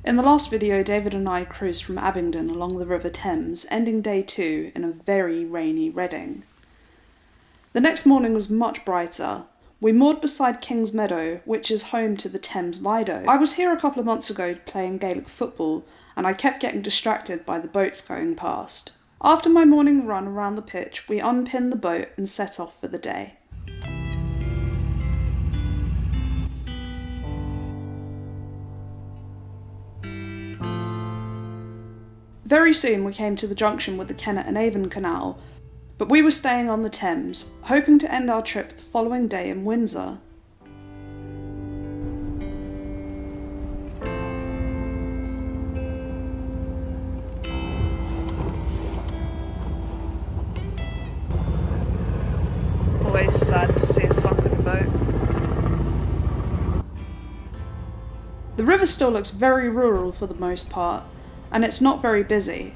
In the last video, David and I cruised from Abingdon along the River Thames, ending day 2 in a very rainy Reading. The next morning was much brighter. We moored beside King's Meadow, which is home to the Thames Lido. I was here a couple of months ago playing Gaelic football, and I kept getting distracted by the boats going past. After my morning run around the pitch, we unpinned the boat and set off for the day. Very soon we came to the junction with the Kennet and Avon Canal, but we were staying on the Thames, hoping to end our trip the following day in Windsor. Always sad to see a sunken boat. The river still looks very rural for the most part, and it's not very busy.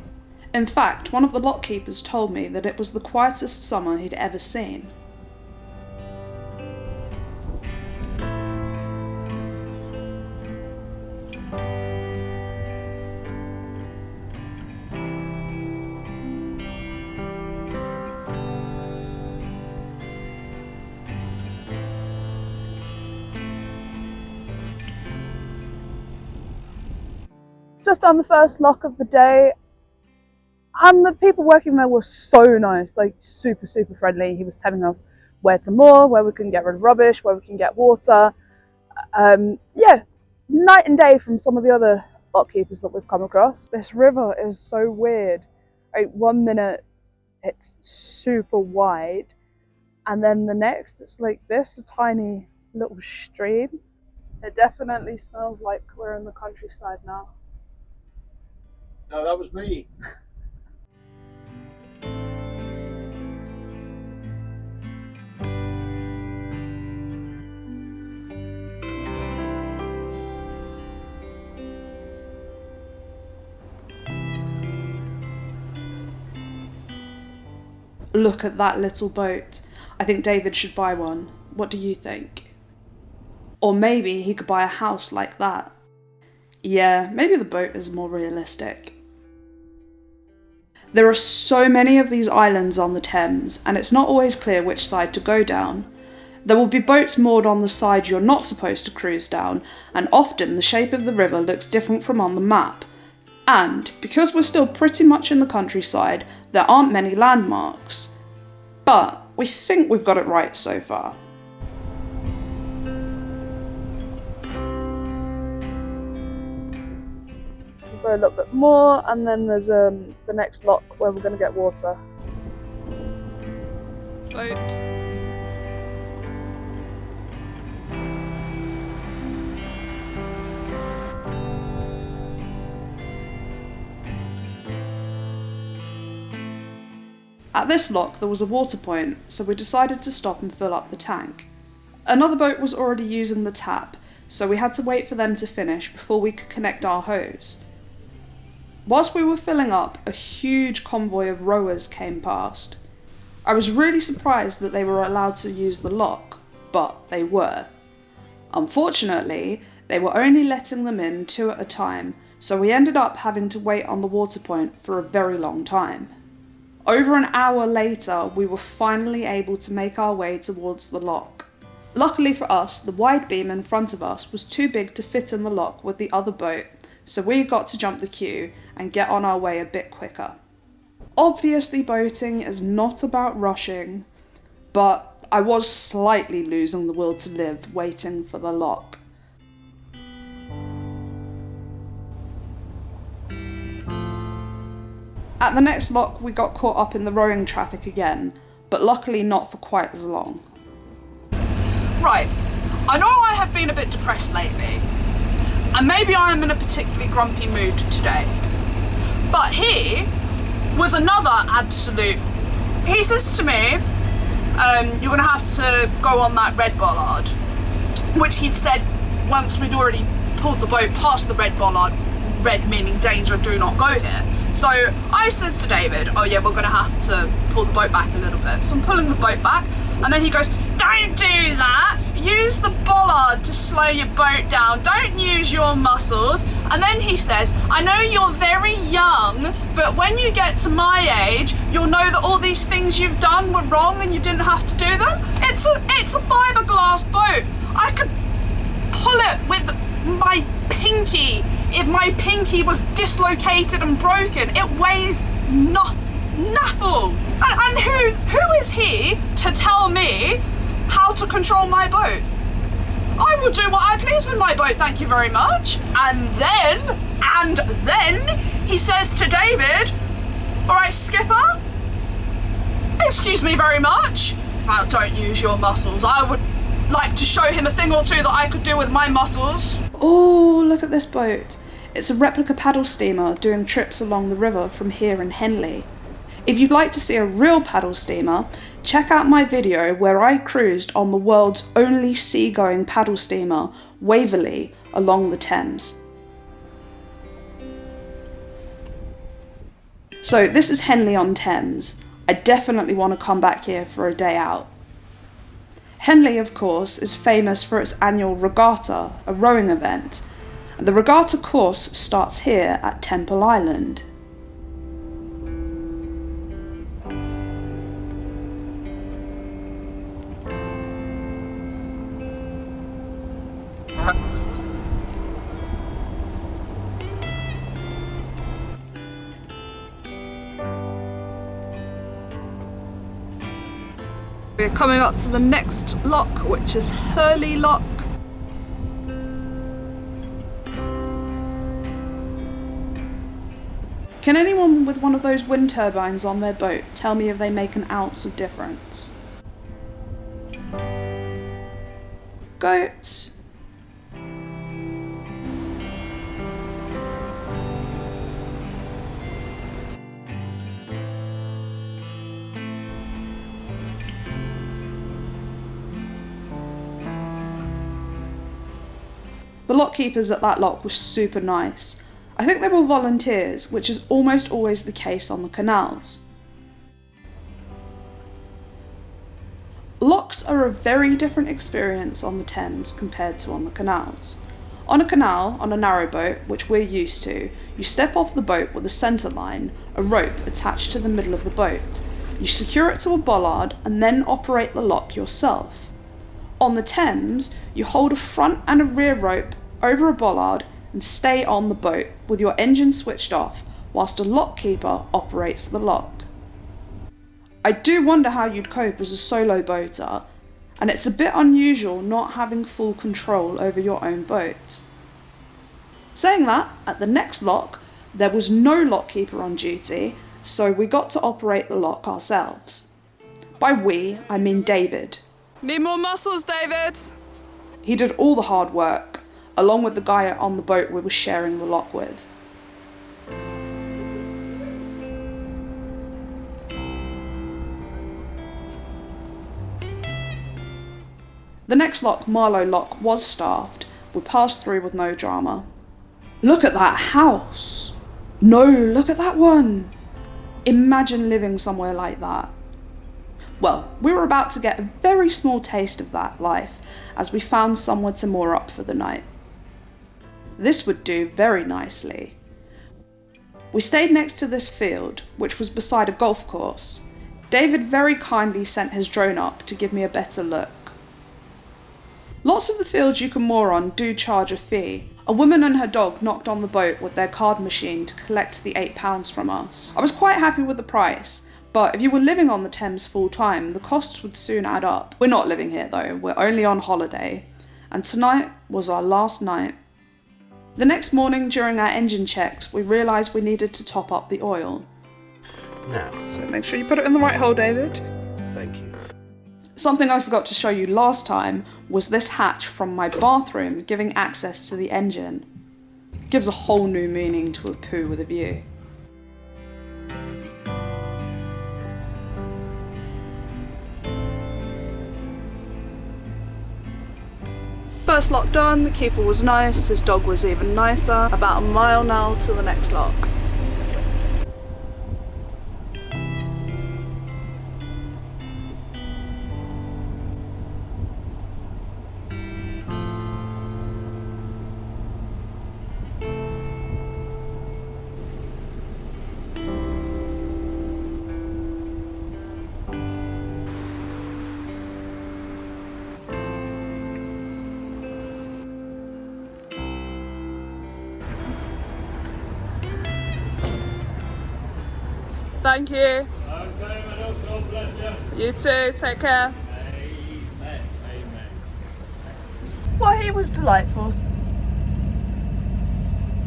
In fact, one of the lock keepers told me that it was the quietest summer he'd ever seen. Just on the first lock of the day, and the people working there were so nice, like super friendly. He was telling us where to moor, where we can get rid of rubbish, where we can get water. Yeah, night and day from some of the other lock keepers that we've come across. This river is so weird. Like 1 minute it's super wide, and then the next it's like this, a tiny little stream. It definitely smells like we're in the countryside now. No, that was me. Look at that little boat. I think David should buy one. What do you think? Or maybe he could buy a house like that. Yeah, maybe the boat is more realistic. There are so many of these islands on the Thames, and it's not always clear which side to go down. There will be boats moored on the side you're not supposed to cruise down, and often the shape of the river looks different from on the map. And, because we're still pretty much in the countryside, there aren't many landmarks. But we think we've got it right so far. We'll go a little bit more, and then there's the next lock where we're going to get water. Boat. At this lock there was a water point, so we decided to stop and fill up the tank. Another boat was already using the tap, so we had to wait for them to finish before we could connect our hose. Whilst we were filling up, a huge convoy of rowers came past. I was really surprised that they were allowed to use the lock, but they were. Unfortunately, they were only letting them in 2 at a time, so we ended up having to wait on the water point for a very long time. Over an hour later, we were finally able to make our way towards the lock. Luckily for us, the wide beam in front of us was too big to fit in the lock with the other boat, so we got to jump the queue and get on our way a bit quicker. Obviously, boating is not about rushing, but I was slightly losing the will to live waiting for the lock. At the next lock, we got caught up in the rowing traffic again, but luckily not for quite as long. Right, I know I have been a bit depressed lately, and maybe I am in a particularly grumpy mood today. But here was another absolute... He says to me, you're going to have to go on that red bollard, which he'd said once we'd already pulled the boat past the red bollard, red meaning danger, do not go here. So I says to David, oh yeah, we're going to have to pull the boat back a little bit. So I'm pulling the boat back, and then he goes, Don't do that. Use the bollard to slow your boat down. Don't use your muscles. And then he says, I know you're very young, but when you get to my age, you'll know that all these things you've done were wrong and you didn't have to do them. It's a fiberglass boat. I could pull it with my pinky if my pinky was dislocated and broken. It weighs naffle. And who is he to tell me how to control my boat? I will do what I please with my boat, thank you very much. And then he says to David, all right, skipper, excuse me very much. Now, don't use your muscles. I would like to show him a thing or two that I could do with my muscles. Oh, look at this boat. It's a replica paddle steamer doing trips along the river from here in Henley. If you'd like to see a real paddle steamer, check out my video where I cruised on the world's only seagoing paddle steamer, Waverley, along the Thames. So this is Henley on Thames. I definitely want to come back here for a day out. Henley, of course, is famous for its annual regatta, a rowing event, and the regatta course starts here at Temple Island. We're coming up to the next lock, which is Hurley Lock. Can anyone with one of those wind turbines on their boat tell me if they make an ounce of difference? Goats. The lock keepers at that lock were super nice. I think they were volunteers, which is almost always the case on the canals. Locks are a very different experience on the Thames compared to on the canals. On a canal, on a narrowboat, which we're used to, you step off the boat with a centre line, a rope attached to the middle of the boat. You secure it to a bollard and then operate the lock yourself. On the Thames, you hold a front and a rear rope over a bollard and stay on the boat with your engine switched off whilst a lock keeper operates the lock. I do wonder how you'd cope as a solo boater, and it's a bit unusual not having full control over your own boat. Saying that, at the next lock, there was no lock keeper on duty, so we got to operate the lock ourselves. By we, I mean David. Need more muscles, David. He did all the hard work, along with the guy on the boat we were sharing the lock with. The next lock, Marlow Lock, was staffed. We passed through with no drama. Look at that house! No, look at that one! Imagine living somewhere like that. Well, we were about to get a very small taste of that life as we found somewhere to moor up for the night. This would do very nicely. We stayed next to this field, which was beside a golf course. David very kindly sent his drone up to give me a better look. Lots of the fields you can moor on do charge a fee. A woman and her dog knocked on the boat with their card machine to collect the £8 from us. I was quite happy with the price, but if you were living on the Thames full time, the costs would soon add up. We're not living here though, we're only on holiday, and tonight was our last night. The next morning during our engine checks, we realised we needed to top up the oil. Now, So make sure you put it in the right hole, David. thank you. Something I forgot to show you last time was this hatch from my bathroom giving access to the engine. It gives a whole new meaning to a poo with a view. First lock done, the keeper was nice, his dog was even nicer. About a mile now to the next lock. Thank you. Okay, my love, God bless you. You too, take care. Amen. Amen. Well, he was delightful.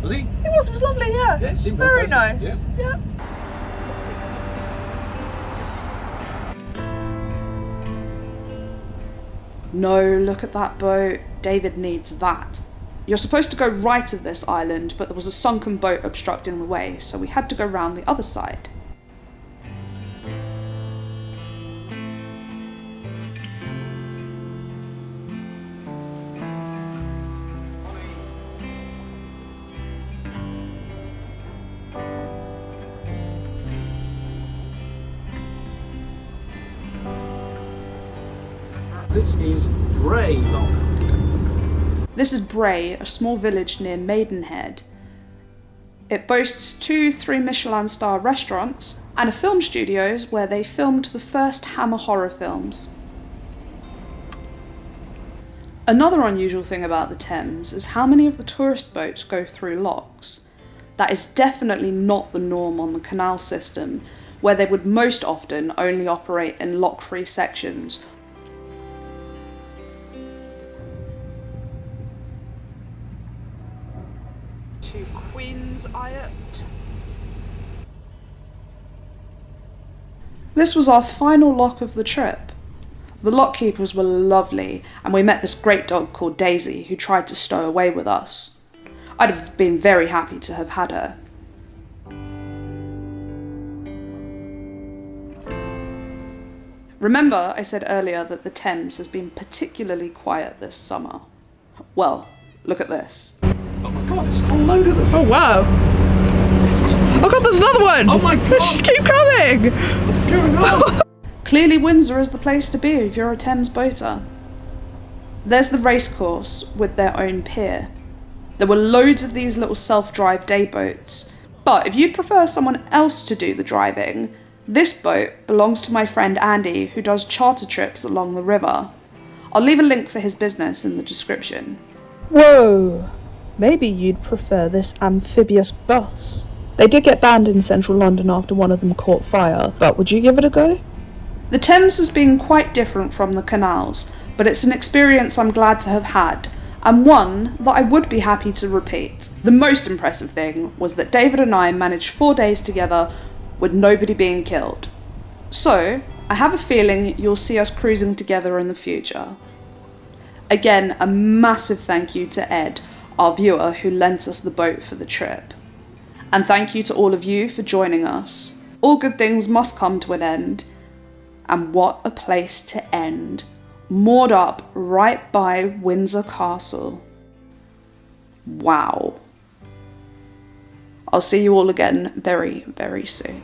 Was he? It was lovely, yeah. Yeah, seemed very pleasant, nice. Yeah. No, look at that boat. David needs that. You're supposed to go right of this island, but there was a sunken boat obstructing the way, so we had to go round the other side. This is Bray Lock. This is Bray, a small village near Maidenhead. It boasts 2 3-Michelin star restaurants and a film studios where they filmed the first Hammer horror films. Another unusual thing about the Thames is how many of the tourist boats go through locks. That is definitely not the norm on the canal system, where they would most often only operate in lock-free sections. To Queen's Ayot. This was our final lock of the trip. The lock keepers were lovely, and we met this great dog called Daisy who tried to stow away with us. I'd have been very happy to have had her. Remember I said earlier that the Thames has been particularly quiet this summer? Well, look at this. Oh my god, it's a whole load of them. Oh wow. Oh god, there's another one! Oh my god! They just keep coming! What's going on? Clearly Windsor is the place to be if you're a Thames boater. There's the racecourse with their own pier. There were loads of these little self-drive day boats, but if you'd prefer someone else to do the driving, this boat belongs to my friend Andy, who does charter trips along the river. I'll leave a link for his business in the description. Whoa! Maybe you'd prefer this amphibious bus. They did get banned in central London after one of them caught fire, but would you give it a go? The Thames has been quite different from the canals, but it's an experience I'm glad to have had, and one that I would be happy to repeat. The most impressive thing was that David and I managed 4 days together with nobody being killed. So, I have a feeling you'll see us cruising together in the future. Again, a massive thank you to Ed, our viewer who lent us the boat for the trip. And thank you to all of you for joining us. All good things must come to an end. And what a place to end. Moored up right by Windsor Castle. Wow. I'll see you all again very, very soon.